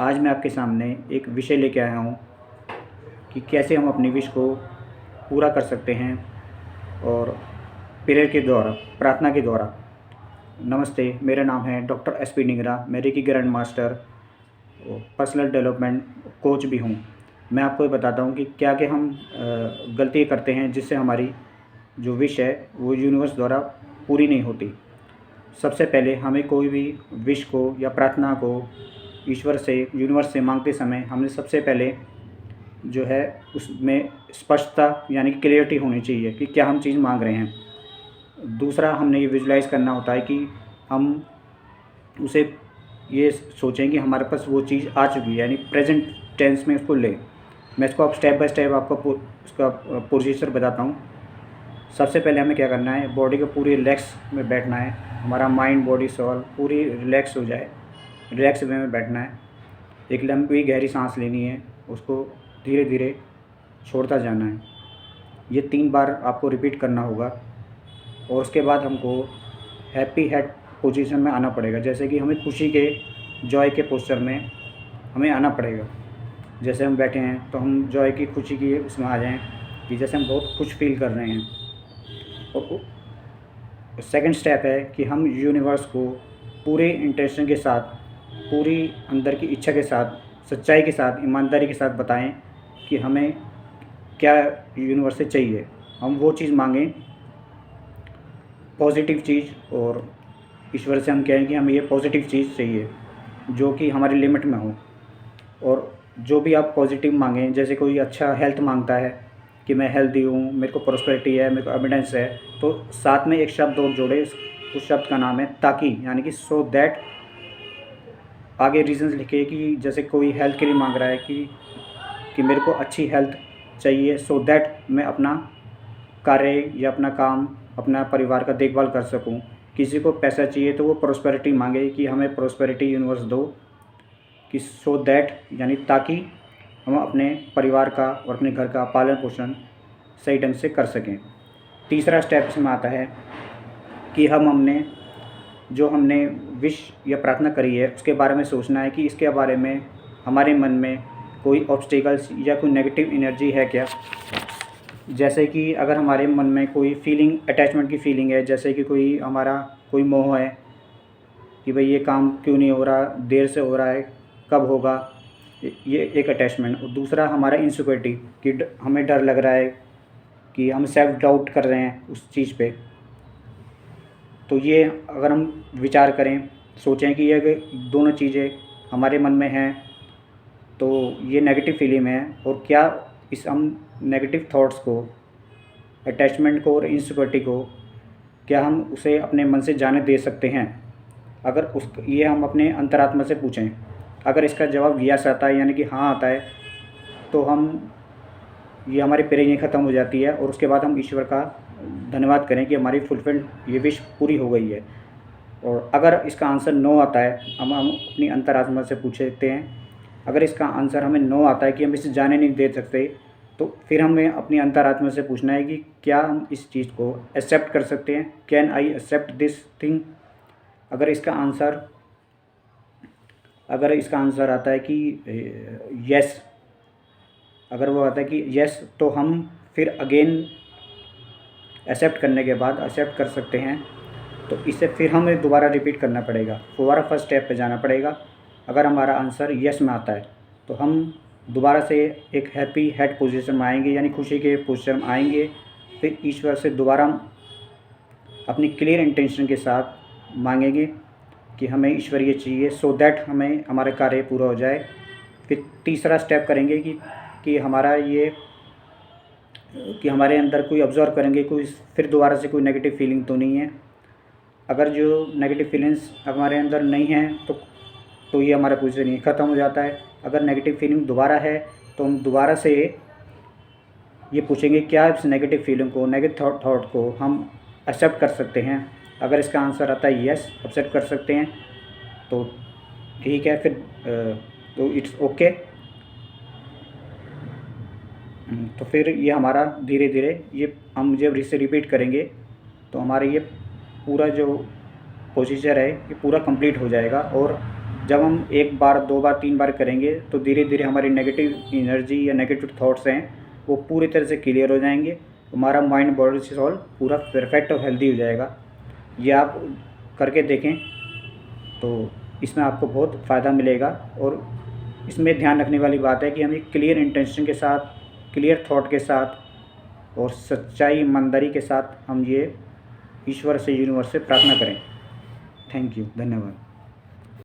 आज मैं आपके सामने एक विषय लेके आया हूँ कि कैसे हम अपनी विश को पूरा कर सकते हैं और प्रेयर के द्वारा, प्रार्थना के द्वारा। नमस्ते, मेरा नाम है डॉक्टर एस.पी. निगरा। मैं रेकी ग्रैंड मास्टर और पर्सनल डेवलपमेंट कोच भी हूँ। मैं आपको ये बताता हूँ कि क्या क्या हम गलती करते हैं जिससे हमारी जो विश है वो यूनिवर्स द्वारा पूरी नहीं होती। सबसे पहले हमें कोई भी विश को या प्रार्थना को ईश्वर से, यूनिवर्स से मांगते समय हमने सबसे पहले जो है उसमें स्पष्टता यानी कि क्लियरिटी होनी चाहिए कि क्या हम चीज़ मांग रहे हैं। दूसरा, हमने ये विजुलाइज़ करना होता है कि हम उसे ये सोचें कि हमारे पास वो चीज़ आ चुकी है, यानी प्रेजेंट टेंस में उसको लें। मैं इसको अब स्टेप बाय स्टेप आपको उसका प्रोसीजर बताता हूँ। सबसे पहले हमें क्या करना है, बॉडी को पूरी रिलैक्स में बैठना है। हमारा माइंड, बॉडी, सोल पूरी रिलैक्स हो जाए, रिलैक्स वे में बैठना है। एक लंबी गहरी सांस लेनी है, उसको धीरे धीरे छोड़ता जाना है। ये 3 बार आपको रिपीट करना होगा और उसके बाद हमको हैप्पी हेड पोजीशन में आना पड़ेगा। जैसे कि हमें खुशी के, जॉय के पोस्चर में हमें आना पड़ेगा। जैसे हम बैठे हैं तो हम जॉय की, खुशी की उसमें आ जाएं कि जैसे हम बहुत खुश फील कर रहे हैं। और सेकंड स्टेप है कि हम यूनिवर्स को पूरे इंटेंशन के साथ, पूरी अंदर की इच्छा के साथ, सच्चाई के साथ, ईमानदारी के साथ बताएं कि हमें क्या यूनिवर्स से चाहिए। हम वो चीज़ मांगें, पॉजिटिव चीज़, और ईश्वर से हम कहें कि हमें ये पॉजिटिव चीज़ चाहिए जो कि हमारी लिमिट में हो। और जो भी आप पॉजिटिव मांगें, जैसे कोई अच्छा हेल्थ मांगता है कि मैं हेल्दी हूँ, मेरे को प्रॉस्पेरिटी है, मेरे को एबिडेंस है, तो साथ में एक शब्द और जोड़े। उस शब्द का नाम है ताकि, यानी कि सो दैट। आगे रीजंस लिखे कि जैसे कोई हेल्थ के लिए मांग रहा है कि मेरे को अच्छी हेल्थ चाहिए, सो दैट मैं अपना कार्य या अपना काम, अपना परिवार का देखभाल कर सकूं। किसी को पैसा चाहिए तो वो प्रॉस्पेरिटी मांगे कि हमें प्रॉस्पेरिटी यूनिवर्स दो, कि सो दैट यानी ताकि हम अपने परिवार का और अपने घर का पालन पोषण सही ढंग से कर सकें। तीसरा स्टेप इसमें आता है कि हमने विश या प्रार्थना करी है उसके बारे में सोचना है कि इसके बारे में हमारे मन में कोई ऑब्स्टिकल्स या कोई नेगेटिव एनर्जी है क्या। जैसे कि अगर हमारे मन में कोई फीलिंग, अटैचमेंट की फीलिंग है, जैसे कि कोई मोह है कि भाई ये काम क्यों नहीं हो रहा, देर से हो रहा है, कब होगा, ये एक अटैचमेंट। और दूसरा हमारा इनसिक्योरिटी कि हमें डर लग रहा है, कि हम सेल्फ डाउट कर रहे हैं उस चीज़ पे। तो ये अगर हम विचार करें, सोचें कि ये अगर दोनों चीज़ें हमारे मन में हैं तो ये नेगेटिव फीलिंग है, और क्या हम नेगेटिव थॉट्स को, अटैचमेंट को और इनसिक्योरिटी को, क्या हम उसे अपने मन से जाने दे सकते हैं। अगर ये हम अपने अंतरात्मा से पूछें। अगर इसका जवाब यस आता है, यानी कि हाँ आता है, तो ये हमारी प्रेरणा ख़त्म हो जाती है और उसके बाद हम ईश्वर का धन्यवाद करें कि हमारी फुलफिल्ड ये विश पूरी हो गई है। और अगर इसका आंसर नो आता है, हम अपनी अंतरात्मा से पूछते हैं। अगर इसका आंसर हमें नो आता है कि हम इसे जाने नहीं दे सकते, तो फिर हमें अपनी अंतरात्मा से पूछना है कि क्या हम इस चीज़ को एक्सेप्ट कर सकते हैं। Can I accept this thing. अगर इसका आंसर आता है कि यस, अगर वो आता है कि यस, तो हम फिर अगेन एक्सेप्ट करने के बाद एक्सेप्ट कर सकते हैं। तो इसे फिर हमें दोबारा रिपीट करना पड़ेगा, दोबारा फर्स्ट स्टेप पे जाना पड़ेगा। अगर हमारा आंसर यस में आता है तो हम दोबारा से एक हैप्पी हेड पोजीशन में आएंगे, यानी खुशी के पोजीशन में आएंगे। फिर ईश्वर से दोबारा अपनी क्लियर इंटेंशन के साथ मांगेंगे कि हमें ईश्वर ये चाहिए, सो दैट हमें हमारा कार्य पूरा हो जाए। फिर तीसरा स्टेप करेंगे कि हमारे अंदर कोई ऑब्जर्व करेंगे, कोई फिर दोबारा से कोई नेगेटिव फीलिंग तो नहीं है। अगर जो नेगेटिव फीलिंग्स हमारे अंदर नहीं हैं तो ये हमारा पोजीशन ही ख़त्म हो जाता है। अगर नेगेटिव फीलिंग दोबारा है तो हम दोबारा से ये पूछेंगे क्या इस नेगेटिव फीलिंग को, नेगेटिव थॉट को हम एक्सेप्ट कर सकते हैं। अगर इसका आंसर आता है यस, एक्सेप्ट कर सकते हैं, तो ठीक है, फिर तो इट्स ओके। तो फिर ये हमारा धीरे धीरे हम जब इसे रिपीट करेंगे तो हमारे ये पूरा जो प्रोसीजर है ये पूरा कंप्लीट हो जाएगा। और जब हम एक बार, दो बार, तीन बार करेंगे तो धीरे धीरे हमारी नेगेटिव एनर्जी या नेगेटिव थॉट्स हैं वो पूरी तरह से क्लियर हो जाएंगे। हमारा माइंड बॉडी सोल पूरा परफेक्ट और हेल्दी हो जाएगा। ये आप करके देखें तो इसमें आपको बहुत फ़ायदा मिलेगा। और इसमें ध्यान रखने वाली बात है कि हम एक क्लियर इंटेंशन के साथ, क्लियर थॉट के साथ और सच्चाई, ईमानदारी के साथ हम ये ईश्वर से, यूनिवर्स से प्रार्थना करें। थैंक यू, धन्यवाद।